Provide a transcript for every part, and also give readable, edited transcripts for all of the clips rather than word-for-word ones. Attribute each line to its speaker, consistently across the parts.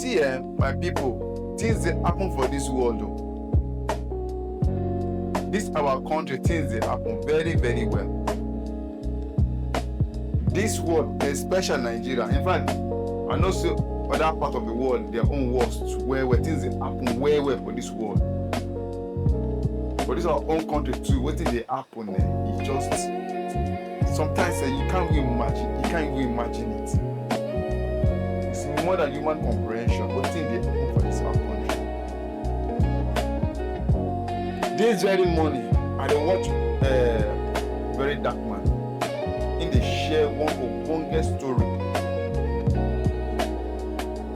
Speaker 1: see, my people, things that happen for this world, this our country, things that happen very, very well. This world, especially Nigeria, in fact, I know so other part of the world, their own wars, where things that happen well for this world. But this our own country too. What did they happen? It just sometimes you can't even imagine. You can't even imagine it. It's more than human comprehension. What thing they happen for this our country? This very morning, I don't watch Very Dark Man. In the share one of longest story.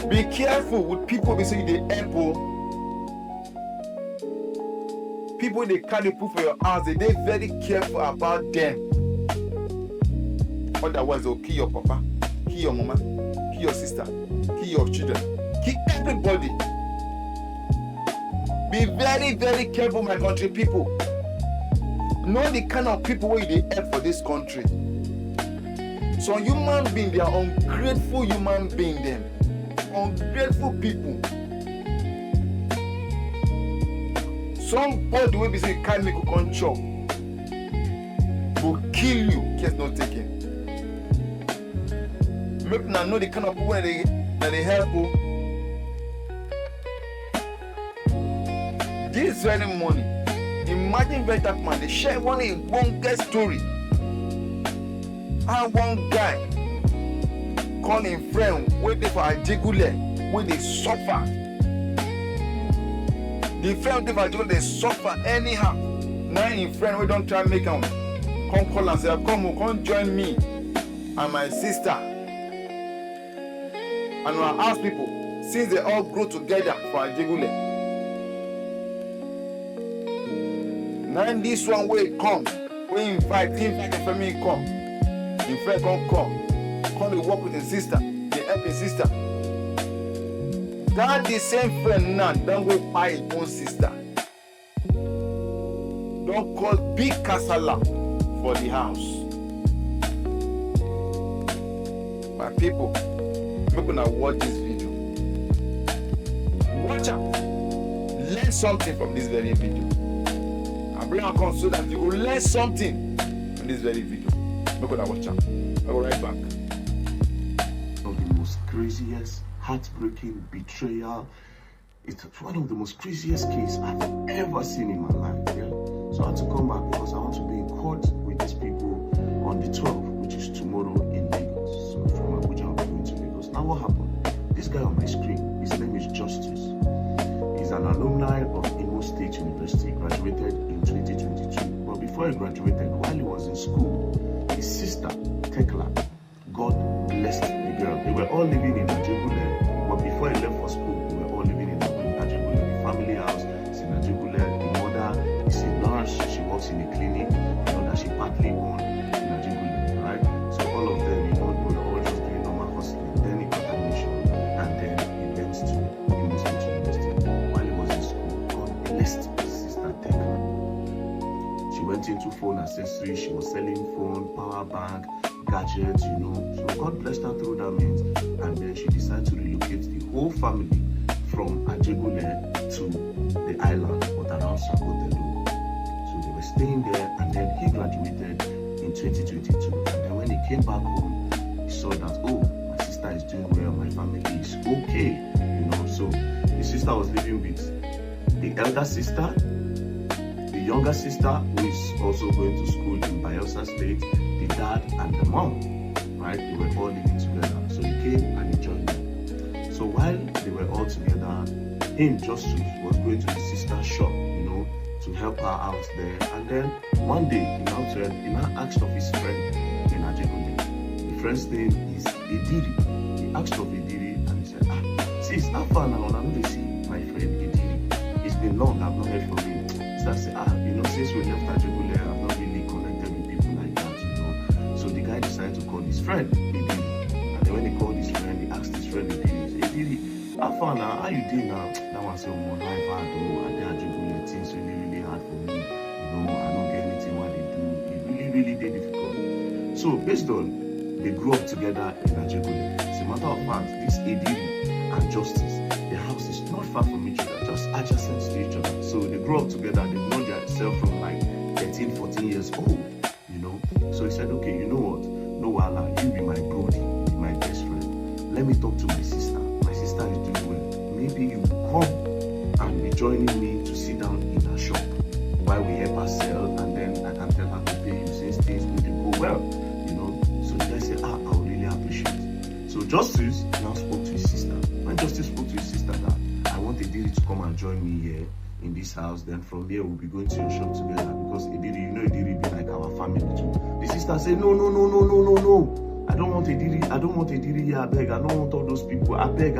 Speaker 1: Be careful with people. Be saying they help. People they carry put for your house, they very careful about them. Otherwise, they'll kill your papa, kill your mama, kill your sister, kill your children, kill everybody. Be very, very careful, my country people. Know the kind of people where they help for this country. Some human beings, they are ungrateful human beings, them. Ungrateful people. Somebody will be saying, can't make a control. Will kill you, case not taken. Make now know the kind of people that they help you. This very morning, imagine Very Dark Man, they share one story. How one guy calling friend waiting for a jigule when they suffer. The friend they suffer anyhow. Now in friend we don't try to make them come call and say, come join me and my sister. And we'll ask people, since they all grow together for a jigule. Now this one way come, we invite the family come. The friend come to work with his sister, they help his sister. That the same friend now don't go buy his own sister. Don't cause big kasala for the house. My people, make una watch this video. Watch out. Learn something from this very video. I bring am come so that you will learn something from this very video. Make una watch out. I will right back.
Speaker 2: Of the most craziest, heartbreaking betrayal. It's one of the most craziest cases I've ever seen in my life. Yeah? So I had to come back because I want to be in court with these people on the 12th, which is tomorrow in Lagos. So from Abuja, I'll be going to Lagos. Now what happened? This guy on my screen, his name is Justice. He's an alumni of Imo State University, graduated in 2022. But before he graduated, while he was in school, his sister, Tekla, God blessed the girl. They were all living in Ajegule, but before he left for school, they were all living in Ajegule. The family house is in Ajegule. The mother is a nurse. She works in a clinic. You know that she partly owned in Ajegule, right? So all of them, they were all just doing normal hustling. Then he got admission, and then he went to Imo State University. While he was in school, God blessed his sister Tekla. She went into phone accessories. She was selling phone, power bank, gadgets, you know. So God blessed her through that means, and then she decided to relocate the whole family from Ajegule to the island, but around Sakotelo. So they were staying there, and then he graduated in 2022. And then when he came back home, he saw that, oh, my sister is doing well, my family is okay, you know. So his sister was living with the elder sister, the younger sister, who is also going to school in Bayelsa State, the dad and the mom, right? They were all living together. So he came and he joined them. So while they were all together, him, Justice, was going to his sister's shop, you know, to help her out there. And then one day, he now asked of his friend in Ajegule. The friend's name is Ediri. He asked of Ediri and he said, sis, how far now? I don't see my friend Ediri. It's been long, I've not heard from him. So I said, you know, since we left Ajegule, I've not really connected with people like that, you know. So the guy decided to call his friend, Ediri. And then when he called his friend, he asked his friend, Ediri, how far now? How you doing now? That one said, oh, life hard, oh, I did Ajegule, things really, really hard for me. You know, I don't get anything what they do. It really, really did difficult. So based on, they grew up together in Ajegule. As a matter of fact, this Ediri and Justice, their house is not far from each other, just adjacent to each other. So they grew up together. They've known themselves from like 13, 14 years old, you know. So he said, okay, you know what? No, wahala, you be my brody, be my best friend. Let me talk to my sister. My sister is doing well. Maybe you come and be joining me to sit down in her shop while we help her sell, and then I can tell her to pay you since things need to go well, you know. So the guy said, I would really appreciate it. So Justice now spoke to his sister. When Justice spoke to his sister that I want Ediri to come and join me here in this house, then from there we'll be going to your shop together, because Ediri, you know, Ediri be like our family too. The sister said, no. I don't want Ediri here, I beg. I don't want all those people. I beg.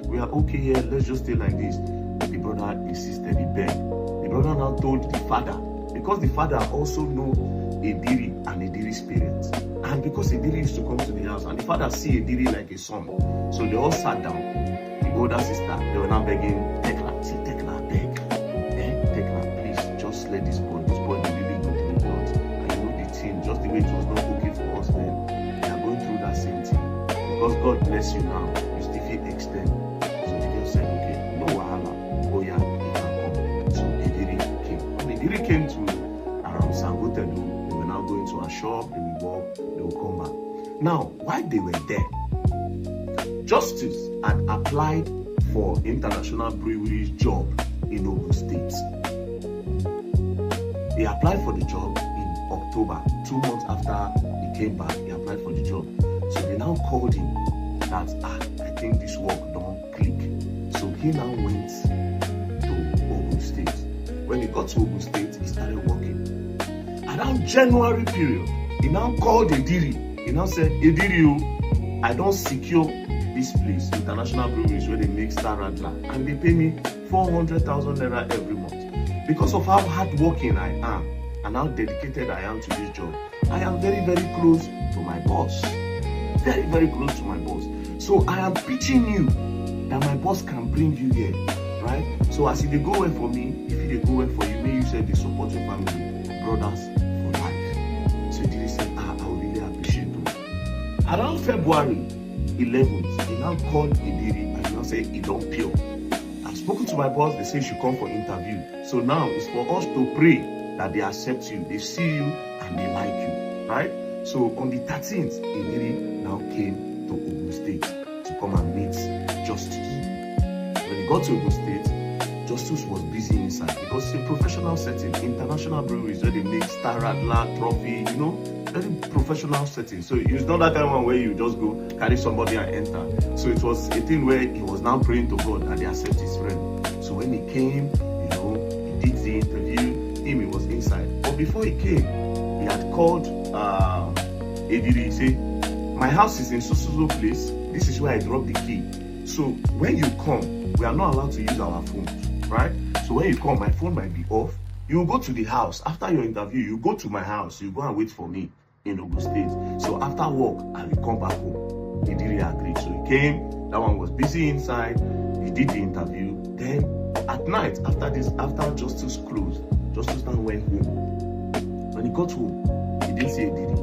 Speaker 2: We are okay here, let's just stay like this. The brother insisted, he begged. The brother now told the father, because the father also know Ediri and Ediri's parents. And because Ediri used to come to the house, and the father see Ediri like a son. So they all sat down. The older sister, they were now begging Tekla, say, Tekla, beg. Tekla, please, just let this boy be really good to the Lord. And you know the thing, just the way it was not okay for us then, they are going through that same thing. Because God bless you now, you still feel extend. So the girl said, okay, no wahala. Oh yeah, he can come. So Ediri came. When Ediri came to around Sangotedu, they were now going to a shop, they will walk, they will come back. Now, while they were there, Justice had applied for International Brewery's job in Ogun State. He applied for the job in October. 2 months after he came back, he applied for the job. So they now called him that, I think this work don't click. So he now went to Ogun State. When he got to Ogun State, he started working. Around January period, he now called Ediri. He now said, Ediri, I don't secure this place, International Breweries, where they make Star Radler, and they pay me 400,000 naira every month. Because of how hardworking I am and how dedicated I am to this job, I am very, very close to my boss. Very, very close to my boss. So I am pitching you that my boss can bring you here, right? So as if they go well for me, if they go well for you, may you say they support your family, brothers for life. So Ediri said, I would really appreciate it. Around February 11th, he now called Ediri and he now said he don't pure. I've spoken to my boss, they say you should come for interview. So now it's for us to pray that they accept you, they see you and they like you, right? So on the 13th, Ediri now came to Ogun State to come and meet Justice. When he got to Ogun State, Justice was busy inside because it's a professional setting, International Breweries where they make Star Radler, Trophy, you know, very professional setting. So it's not that kind of one where you just go carry somebody and enter. So it was a thing where he was now praying to God that they accept his friend. So when he came, you know, he did the interview, he was inside. But before he came, he had called Ediri. He said, my house is in so place. This is where I dropped the key. So when you come, we are not allowed to use our phones, right? So when you come, my phone might be off. You go to the house. After your interview, you go to my house. You go and wait for me in Ogun State. So after work, I will come back home. Ediri agreed. So he came. That one was busy inside. He did the interview. Then at night, after Justice closed, Justice now went home. When he got home, he didn't see Ediri.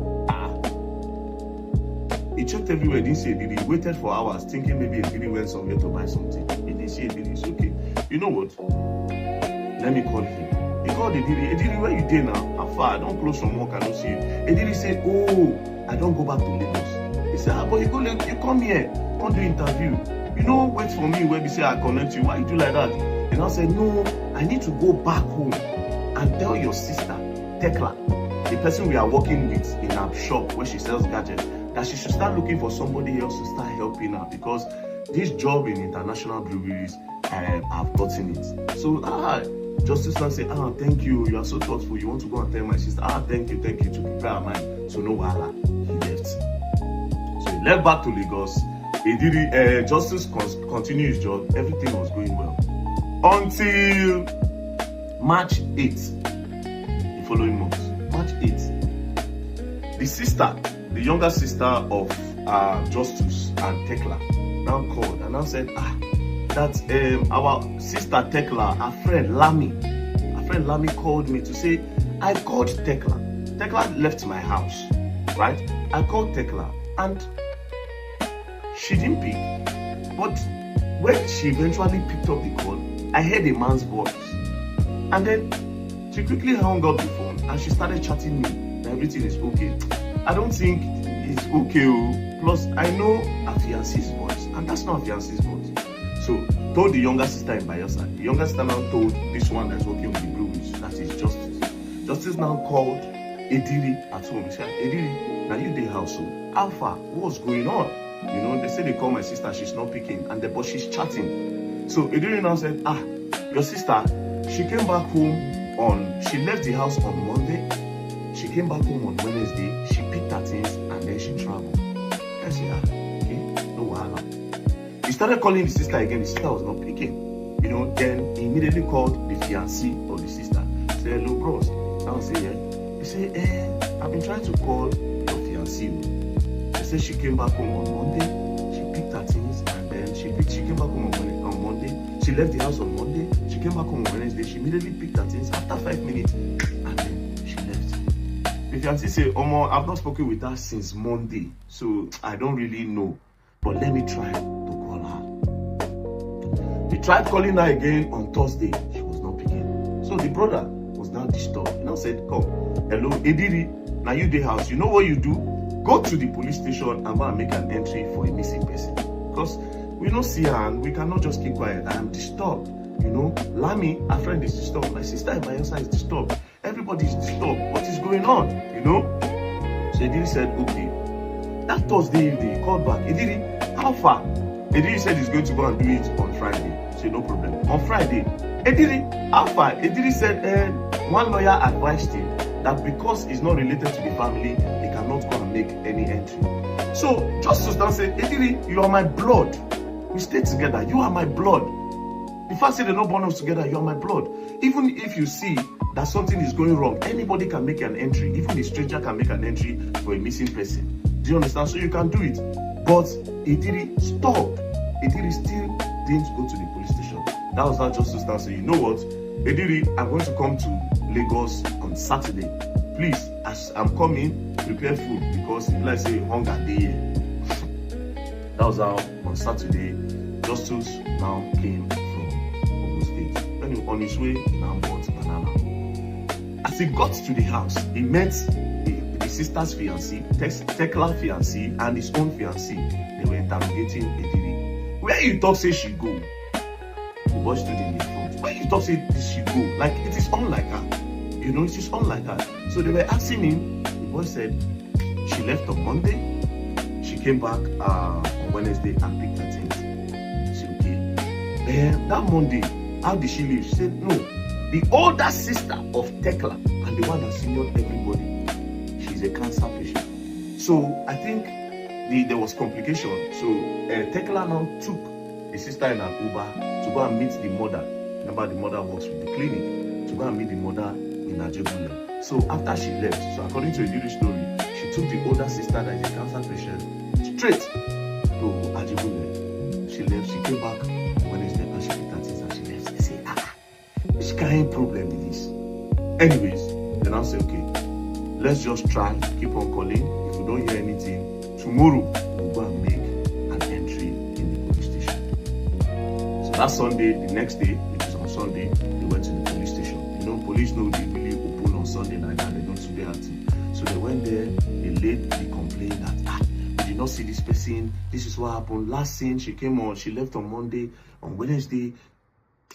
Speaker 2: He checked everywhere, didn't see Ediri. He waited for hours, thinking maybe Ediri went somewhere to buy something. He didn't see Ediri. It's okay. You know what? Let me call him. He called Ediri. Ediri, where you there now? How far? I don't close from work, I don't see you. Ediri said, oh, I don't go back to Lagos. He said, but you come here, come do interview. You know, wait for me when we say I connect you. Why you do like that? And I said, no, I need to go back home and tell your sister, Tekla, the person we are working with in our shop where she sells gadgets, that she should start looking for somebody else to start helping her, because this job in International Breweries, I've gotten it. So Justice now say, thank you, you are so thoughtful, you want to go and tell my sister, thank you, to prepare her mind. So no wahala, he left. So he left back to Lagos. Ediri, Justice continued his job, everything was going well. Until March 8th, the following month, March 8th, the sister, the younger sister of Justice and Tekla, now called and now said, that our sister Tekla, her friend Lami called me to say, I called Tekla. Tekla left my house, right? I called Tekla and she didn't pick. But when she eventually picked up the call, I heard a man's voice. And then she quickly hung up the phone and she started chatting me that everything is okay. I don't think it's okay. Plus, I know her fiance's voice, and that's not her fiance's voice. So, told the younger sister in Bayelsa. The younger sister now told this one that's working with the Blue Witch, that is Justice. Justice now called Ediri at home. He said, Ediri, now you the house, so Alpha, what's going on? You know, they say they call my sister, she's not picking, but she's chatting. So Ediri now said, your sister, she came back home she left the house on Monday, she came back home on Wednesday, she picked her things, and then she traveled. I said, okay, no wahala. He started calling the sister again, the sister was not picking. You know, then he immediately called the fiancé of the sister. He said, hello, bros. Now I say, yeah. He said, I've been trying to call your fiancé. He said she came back home on Monday, she picked her things, and then she came back home on Monday. She left the house on Monday, she came back home on Wednesday, she immediately picked her things after 5 minutes, and then she left. The fiancé said, Omo, I've not spoken with her since Monday, so I don't really know, but let me try to call her. He tried calling her again on Thursday, she was not picking. So the brother was now disturbed. He now said, come, hello, Ediri, now you the house, you know what you do? Go to the police station and go and make an entry for a missing person. Because we don't see her and we cannot just keep quiet. I am disturbed. You know, Lami, our friend, is disturbed. My sister in Bayelsa is disturbed. Everybody is disturbed. What is going on? You know? So Ediri said, okay. That Thursday evening, he called back. Ediri, how far? Ediri said he's going to go and do it on Friday. He said, no problem. On Friday, Ediri, how far? Ediri said, one lawyer advised him that because he's not related to the family, he cannot go and make any entry. So Justice now said, Ediri, you are my blood. We stay together. You are my blood. The fact that they're not born us together, you are my blood. Even if you see that something is going wrong, anybody can make an entry. Even a stranger can make an entry for a missing person. Do you understand? So you can do it. But Ediri stopped. Ediri still didn't go to the police station. That was how Justice now said, you know what? Ediri, I'm going to come to Lagos on Saturday. Please, as I'm coming, prepare food because if I say hunger day here. That was how on Saturday, Justice now came from Ogun State. When he, on his way, he now bought banana. As he got to the house, he met the sister's fiancé, Tekla fiancé, and his own fiancé. They were interrogating Ediri. Where you talk say she go? The boy stood in the front. Where you talk say she go? Like it is unlike her. You know, it is unlike her. So they were asking him. The boy said she left on Monday. She came back on Wednesday and picked her things. He said, okay. That Monday, how did she leave? She said, no. The older sister of Tekla and the one that seniored everybody, she's a cancer patient. So I think there was complication. So Tekla now took the sister in an Uber to go and meet the mother. Remember, the mother works with the clinic. To go and meet the mother in Ajebule. So after she left, so according to a new story, she took the older sister that is a cancer patient straight to Ajebule. She left, she came back Wednesday and she picked her things and she left. They say, which kind of problem is this? Anyways, they now say, okay, let's just try, keep on calling. If we don't hear anything, tomorrow we'll go and make an entry in the police station. So that Sunday, the next day, which is on Sunday, they went to the police station. You know, police know they really open on Sunday night and they don't do their thing. So they went there, they laid the complaint that we did not see this person, this is what happened. Last scene, she came on, she left on Monday, on Wednesday,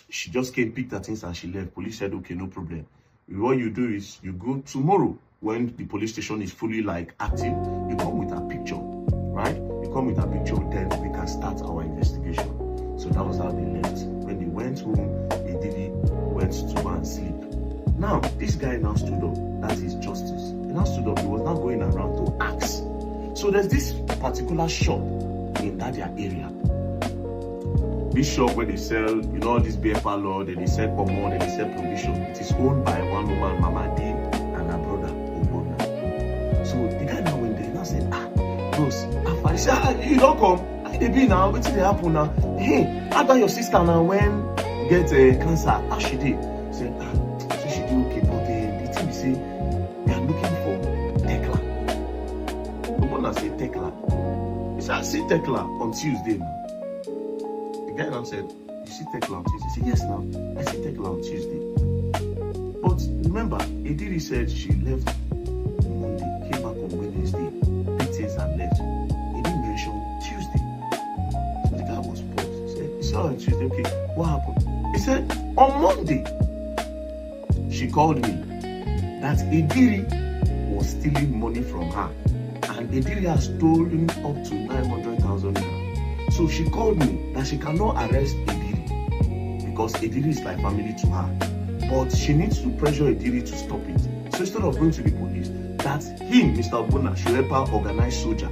Speaker 2: she just came, picked her things and she left. Police said, okay, no problem. What you do is you go tomorrow when the police station is fully like active, you come with a picture, right? You come with a picture, then we can start our investigation. So that was how they left. When they went home, Ediri went to go and sleep. Now, this guy now stood up. That is Justice. He now stood up. He was now going around to ask. So there's this particular shop in that area. This shop where they sell, you know, all this beer parlor, then they sell pomon, then they sell provision. It is owned by one woman, Mama D, and her brother, Obona. So the guy now went there and now said, bros, he said, you don't come. How they be now? What's they happen now? Hey, how about your sister now when get cancer? How she did? He said, so she did okay, but the thing we say, they are looking for Tekla. Obona said, Tekla. He said, I see Tekla on Tuesday now. The guy now said, you see Tekla on Tuesday? He said, yes now, I see Tekla on Tuesday. But remember, Ediri said she left on Monday, came back on Wednesday, picked things and left. He didn't mention Tuesday. So the guy was paused. He said, you saw her on Tuesday, okay, what happened? He said, on Monday, she called me that Ediri was stealing money from her. And Ediri has stolen up to 900,000 naira. So she called me that she cannot arrest Ediri because Ediri is like family to her. But she needs to pressure Ediri to stop it. So instead of going to the police, that him, Mr. Obuna, should help her organize soldier.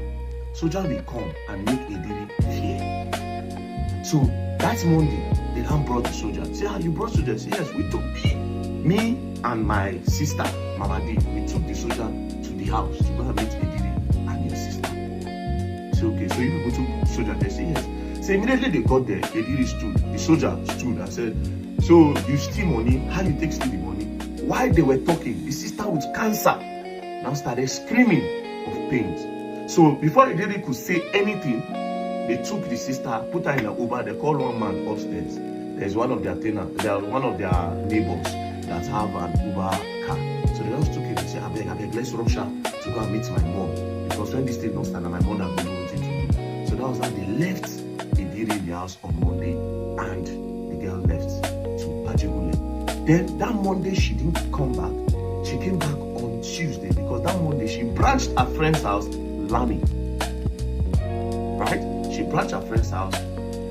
Speaker 2: Soldier will come and make Ediri fear. So that Monday, they now brought the soldier. Say, how you brought soldier? Say, yes, we took me and my sister, Mama D, we took the soldier to the house to go and meet Ediri and your sister. So okay, so you people took soldier. They say yes. So immediately they got there, Ediri stood. The soldier stood and said, so you steal money? How you take steal the money? While they were talking, the sister with cancer now started screaming of pain. So before Ediri could say anything, they took the sister, put her in an Uber. They called one man upstairs. There's one of their tenants, one of their neighbors that have an Uber car. So they just took it and said, I beg, let's rush her to go and meet my mom. Because when this thing don't stand, my mom will know what to do. So that was how they left Ediri in the house on Monday, and the girl left to Pajegule. Then that Monday she didn't come back. She came back on Tuesday because that Monday she branched her friend's house, Lami. Right? She branched her friend's house,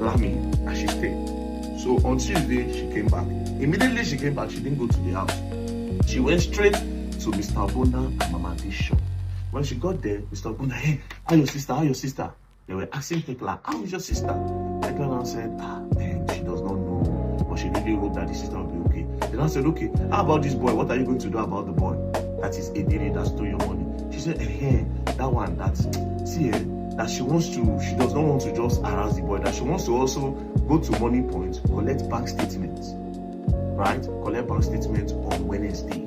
Speaker 2: Lami, and she stayed. So on Tuesday she came back. Immediately she came back, she didn't go to the house. She went straight to Mr. Bona and Mama D's shop. When she got there, Mr. Bona, hey, how your sister? How your sister? They were asking Tekla, how is your sister? Tekla now said, man, she does not know, but she really hope that the sister will be okay. They now said, okay, how about this boy? What are you going to do about the boy? That is Ediri that stole your money. She said, that one, that she does not want to just harass the boy, that she wants to also go to Money Point, collect bank statements, right? Collect bank statements on Wednesday,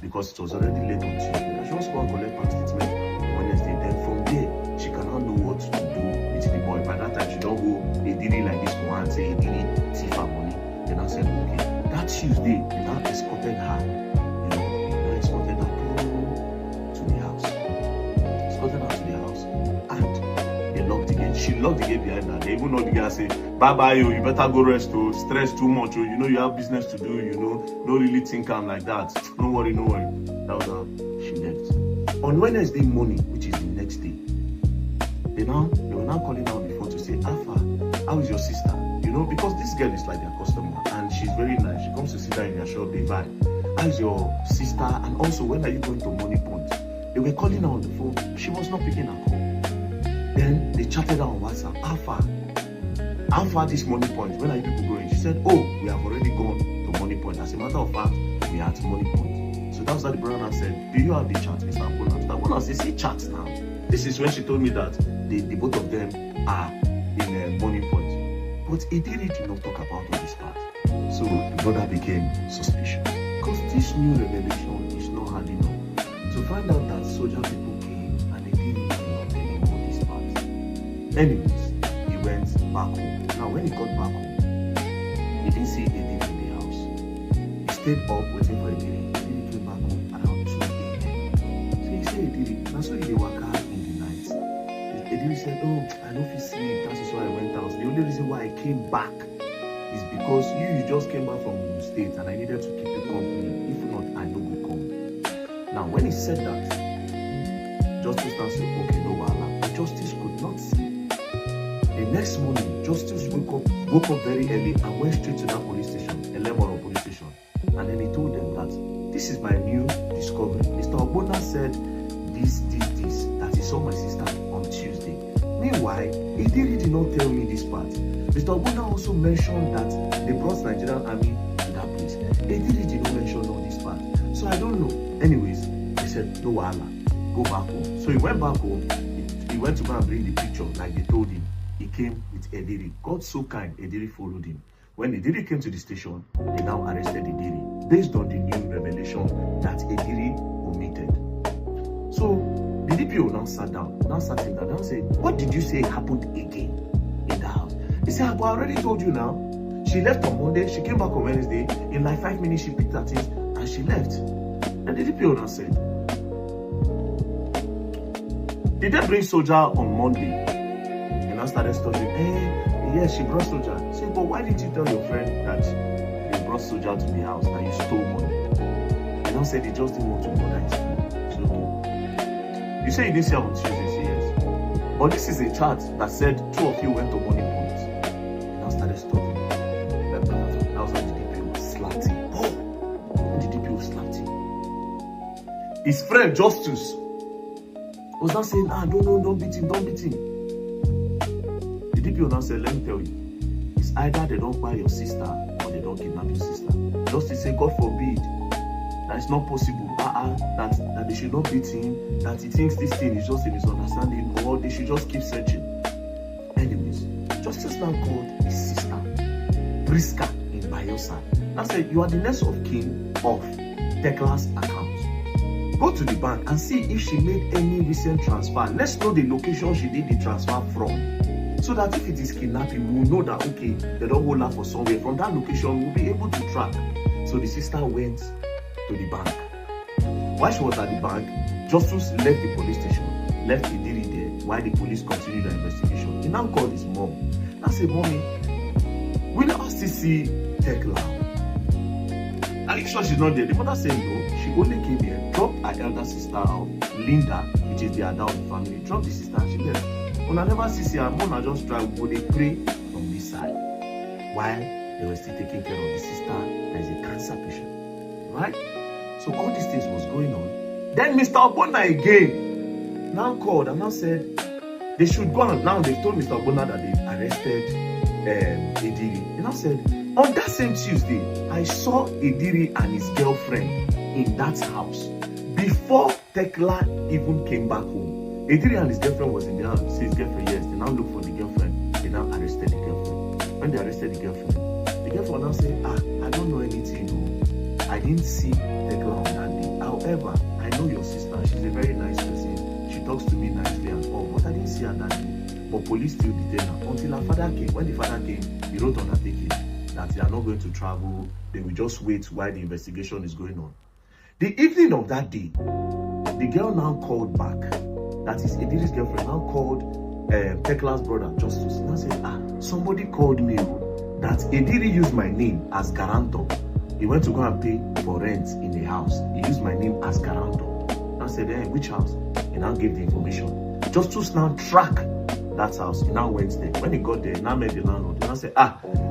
Speaker 2: because it was already late on Tuesday. That she wants to go and collect bank statements on Wednesday. Then from there, she cannot know what to do with the boy. By that time, she don't go Ediri like this one and say Ediri thief her money. Then I said, okay. That Tuesday, they now escorted her, they escorted her to the house. Escorted her to the house, and they locked the gate. She locked the gate behind her. They even know the guy say, bye, you better go rest, stress too much, you have business to do, don't really think I'm like that. No worry. That was how she left. On Wednesday morning, which is the next day, they were now calling her before to say, Alpha, how is your sister? Because this girl is like their customer and she's very nice. She comes to sit down in their shop, they vibe. How is your sister? And also, when are you going to Money Point? They were calling her on the phone. She was not picking her call. Then they chatted her on WhatsApp. Alpha, this Money Point, when are you people going? She said, oh, we have already gone to Money Point. As a matter of fact, we are at Money Point. So that's why the brother said, do you have the chat, Mr. Apollo? Mr. Apollo said, see chat now. This is when she told me that the both of them are in Money Point. But Ediri did not talk about all this part. So the brother became suspicious. Because this new revelation is not hard enough to find out that soldier people came and Ediri did not tell him all this part. Anyways, he went back home. Now when he got back home, he didn't see Ediri in the house. He stayed up waiting for Ediri. Ediri came back home around 2 a.m. So he said, Ediri, that's why he wake up in the night. Ediri said, oh, I don't feel sleep. That is why I went out. The only reason why I came back is because you just came back from the States and I needed to keep you company. If not, I no go come. Now, when he said that, Justice now said, okay, no wahala. But Justice could not sleep. The next morning, Justice woke up very early and went straight to that police station, Elemoro police station. And then he told them that this is my new discovery. Mr. Obona said this, that he saw my sister on Tuesday. Meanwhile, Ediri did not tell me this part. Mr. Obona also mentioned that they brought Nigerian army to that place. Ediri did not mention all this part. So I don't know. Anyways, he said, no wahala, go back home. So he went back home. He went to go and bring the picture like they told him. He came with Ediri. God so kind, Ediri followed him. When Ediri came to the station, they now arrested Ediri based on the new revelation that Ediri omitted. So the DPO now sat him down and said, what did you say happened again in the house? He said, but I already told you now. She left on Monday, she came back on Wednesday. In like 5 minutes, she picked her things and she left. And the DPO now said, did they bring soldier on Monday? And I started studying. Yes, she brought soldier. He said, but why didn't you tell your friend that they brought soldier to the house and you stole money? And I said they just didn't want to murder his friend. So, okay. You say you didn't see her on Tuesday, say yes. But this is a chart that said 2 of you went to money points. And I started studying. That was when the DPO slapped him. Oh! And the DPO slapped him. His friend Justus was not saying, don't beat him, don't beat him. The DPO now said, let me tell you, it's either they don't buy your sister or they don't kidnap your sister. Justice said, God forbid, that it's not possible. That they should not beat him, that he thinks this thing is just a misunderstanding, or they should just keep searching. Anyways, Justice now called his sister, Priska in Bayelsa. Now said, you are the next of kin of Tekla's account. Go to the bank and see if she made any recent transfer. Let's know the location she did the transfer from. So that if it is kidnapping, we'll know that, okay, they don't hold her for somewhere. From that location, we'll be able to track. So the sister went to the bank. While she was at the bank, Justus left the police station, left Idiri there while the police continued the investigation. He now called his mom. I said, Mommy, we never still see Tekla. Are you sure she's not there? The mother said no. She only came here, dropped her elder sister out, Linda, which is the adult of the family, dropped the sister and she left. When I never see her, mom, I just drive, but they pray from this side while they were still taking care of the sister that is a cancer patient. Right? So all these things was going on. Then Mr. Ogbonna again now called and now said they should go on. Now they've told Mr. Ogbonna that they've arrested Idiri. He now said, on that same Tuesday, I saw Idiri and his girlfriend in that house before Tekla even came back home. Idiri and his girlfriend was in the house. See his girlfriend, yes. They now look for the girlfriend. They now arrested the girlfriend. When they arrested the girlfriend now said, I don't know anything. I didn't see Tekla on that day. However, I know your sister. She's a very nice person. She talks to me nicely and all, but I didn't see her that day. But police still detained her until her father came. When the father came, he wrote on her ticket that they are not going to travel. They will just wait while the investigation is going on. The evening of that day, the girl now called back. That is Idiri's girlfriend now called Tekla's brother, Justus. Now said, somebody called me that Idiri used my name as guarantor. He went to go and pay for rent in the house. He used my name as guarantor. I said, which house? He now gave the information. Justus now tracked that house. He now went there. When he got there, he now met the landlord. He now said,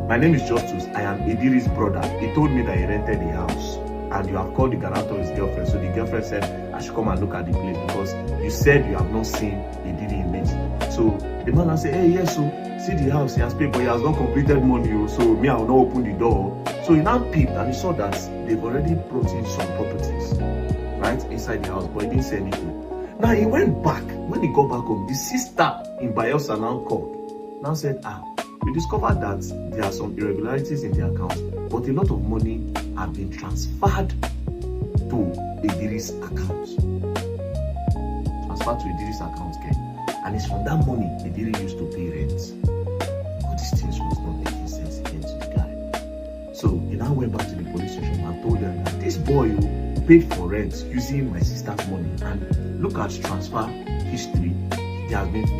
Speaker 2: my name is Justus. I am Idiri's brother. He told me that he rented the house. And you have called the guarantor his girlfriend. So the girlfriend said, I should come and look at the place because you said you have not seen Idiri in this. So the man now said, yes, so see the house, he has paid, but he has not completed money. So me, I will not open the door. So he now peeped and he saw that they've already brought in some properties, right, inside the house, but he didn't say anything. Now he went back. When he got back home, the sister in Bayelsa now called. Now said, we discovered that there are some irregularities in the account, but a lot of money have been transferred to Idiri's account. Transferred to Idiri's account, okay? And it's from that money Idiri used to pay rent. All these things was not making sense again to the guy. So he now went back to the police station and told them that this boy paid for rent using my sister's money. And look at transfer history. He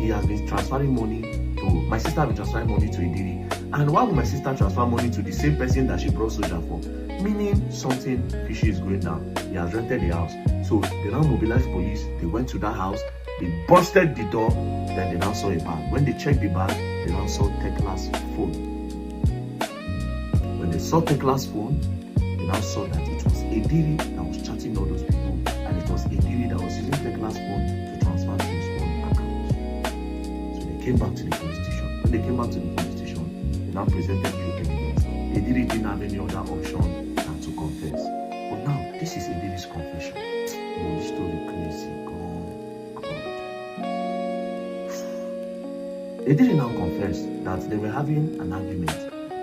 Speaker 2: has been transferring money to my sister. Has been transferring money to Idiri. And why would my sister transfer money to the same person that she brought soldier for? Meaning something fishy is going down. He has rented the house. So they now mobilized police. They went to that house. They busted the door. Then they now saw a bag. When they checked the bag, they now saw Tekla's phone. When they saw Tekla's phone, they now saw that it was Idiri that was chatting all those people, and it was Idiri that was using Tekla's phone to transfer to his own account. So they came back to the police station. When they came back to the police station, they now presented new evidence. Idiri didn't have any other option than to confess. But now, this is Idiri's confession. Oh, this story crazy. Idiri now confessed that they were having an argument.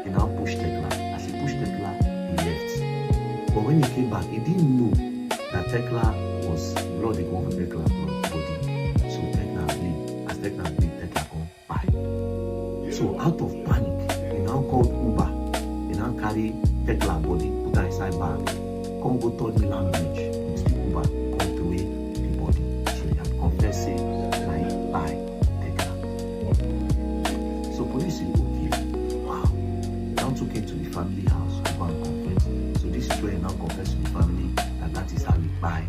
Speaker 2: He now pushed Tekla. As he pushed Tekla, he left. But when he came back, he didn't know that Tekla was blood. They go for Tekla blood body. So Tekla bleed. As Tekla bleed, Tekla come by.
Speaker 1: You
Speaker 2: So out of panic, he now called Uber. He now carry Tekla body, put her inside bag, come go third mainland bridge, with the Uber, come throw away the body. So he had confessed, say, like, bye, Tekla. So police say, okay, wow. They now took him to the family house to go and confess. So this is where he now confessed to the family that is how he buy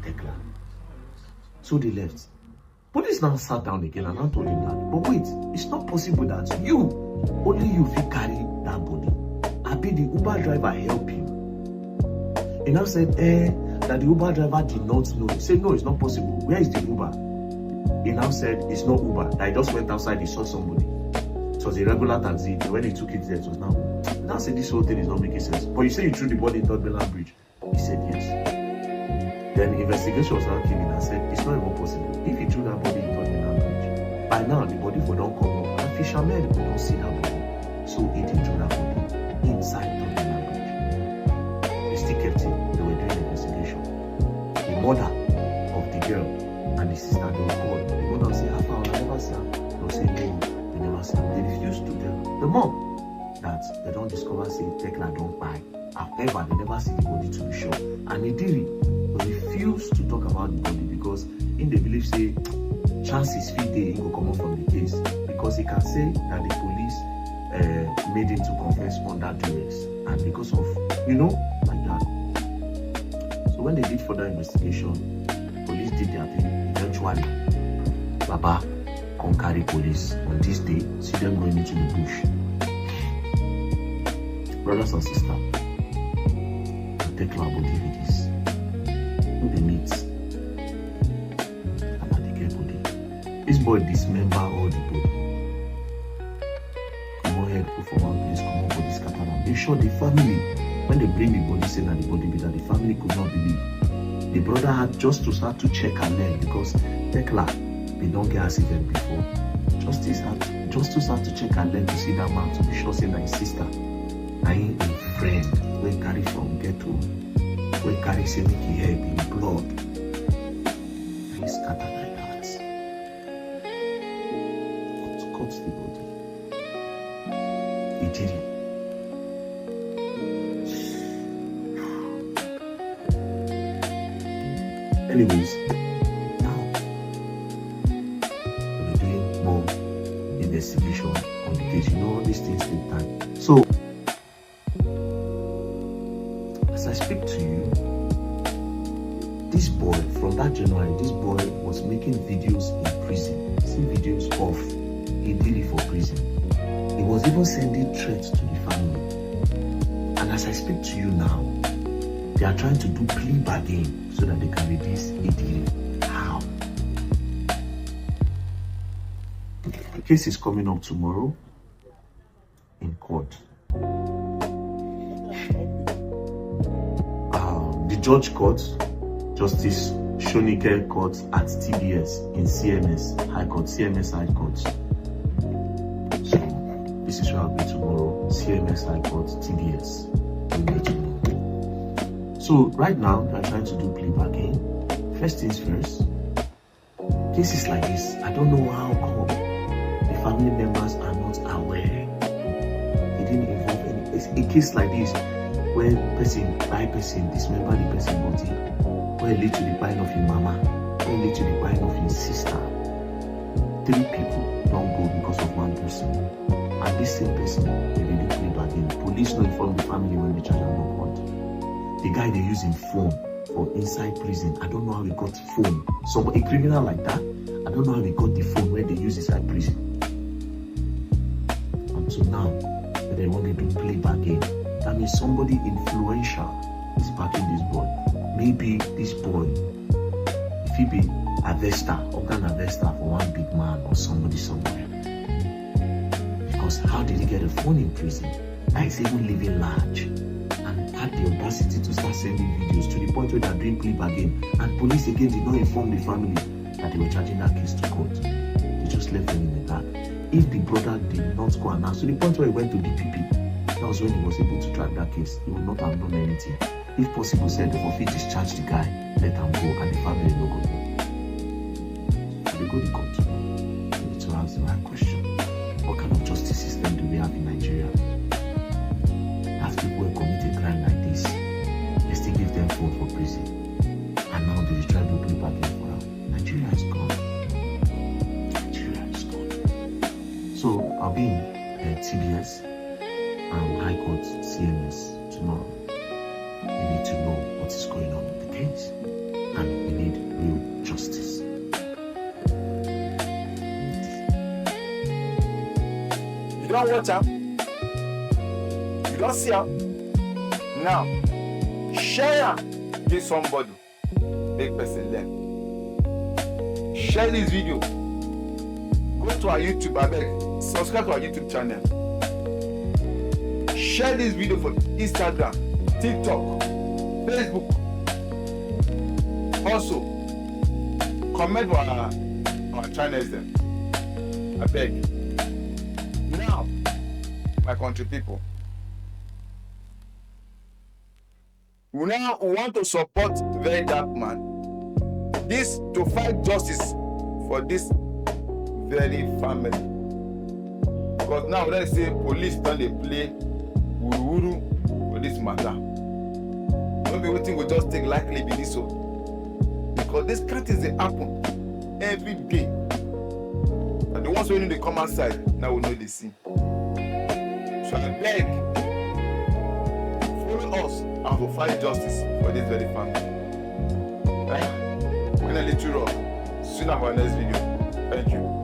Speaker 2: Tekla. So they left. Police now sat down again and I told him that, but wait, it's not possible that only you fit carry that body. I be the Uber driver help him. He now said, that the Uber driver did not know. He said, no, it's not possible. Where is the Uber? He now said, it's not Uber. I just went outside, he saw somebody. It was a regular taxi. When he took it there, it was now. He now said, this whole thing is not making sense. But you say you threw the body in Third Mainland Bridge. He said, yes. Then investigations now came in and said, it's not even possible. If he threw that body in Third Mainland Bridge, by now the body for don't come up and fishermen will don't see that body. So he did throw that body inside Third Mainland Bridge. They still kept it. They were doing an investigation. The mother of the girl and the sister, they were called. The mother will say, how far? I never see her. They will say, no, they never see her. They refused to tell the mom that they don't discover, say, Tekla don't buy. However, they never see the body to be sure. And Idiri refused to talk about the body because in the belief, say, chances fit they go come out from the case because he can say that the police made him to confess under duress and because of, like that. So when they did further investigation, police did their thing. Eventually, Baba come carry police on this day, see them going into the bush. Brothers and sisters, take our body with this. Who they meet? About the get body. This boy dismember all the body. Come on head, put for one place, come on body scatter and make sure the family, when they bring the body, say that the body be that the family could not believe. The brother had just to start to check and learn because Tekla, they don't get accident before. Just to start to check and learn to see that man to be sure say that his sister. I ain't a friend we carry from ghetto, we carry say make he help in blood. He scattered like that. Cut the body. He did it. Anyways, now we're doing more investigation on the case. All these things take time. So as I speak to you, this boy, from that January, this boy was making videos in prison. See videos of Idiri for prison. He was even sending threats to the family. And as I speak to you now, they are trying to do plea bargain so that they can release Idiri. How? The case is coming up tomorrow in court. The judge court, Justice Shonike Court at TBS in CMS High Court, CMS High Court. So this is where I'll be tomorrow, CMS High Court, TBS. So right now, they're trying to do plea bargain. First things first, cases like this, I don't know how come the family members are not aware. They didn't involve any. A case like this, where person by person dismember the person body, where lead to the buying of your mama, where lead to the buying of your sister. 3 people don't go because of 1 person. And this same person, they do plea bargain. Police don't inform the family when they charge them no court. The guy they using phone for inside prison. I don't know how he got phone. So a criminal like that, I don't know how he got the phone where they use inside prison. And so now, they want to do plea bargain. That means somebody influential is backing this boy. Maybe this boy, if he be organ harvester for one big man or somebody somewhere. Because how did he get a phone in prison? That is even living large. And had the audacity to start sending videos to the point where they are doing plea bargain. And police again did not inform the family that they were charging that case to court. They just left them in the dark. If the brother did not go and announce, to the point where he went to DPP, that was when he was able to track that case. He would not have done anything. If possible, said the forfeit discharge the guy, let him go, and the family no go home. So they go to court. They need to ask the right question. But What kind of justice system do we have in Nigeria? As people who commit a crime like this, they still give them food for prison. And now they try to play back in for them. Nigeria is gone. Nigeria is gone. So I'll be in TBS and High Court CMS tomorrow. We need to know what is going on with the case. And we need real justice.
Speaker 1: You don't watch am, you don't see am. Now, share am, give somebody, make person learn. Share this video. Go to our YouTube, abeg, subscribe to our YouTube channel. Share this video for Instagram, TikTok, Facebook. Also, comment on our channels then. Abeg. Now, my country people, we want to support very dark man. This to fight justice for this very family. Because now let's say police don't they play wuru for this matter. Don't be waiting, we just take likely be this so. Because this kind of things they happen every day. And the ones who need to come outside now will know they see. So I beg, follow us and we'll fight justice for this very family. Right? We're gonna let you roll. See you in our next video. Thank you.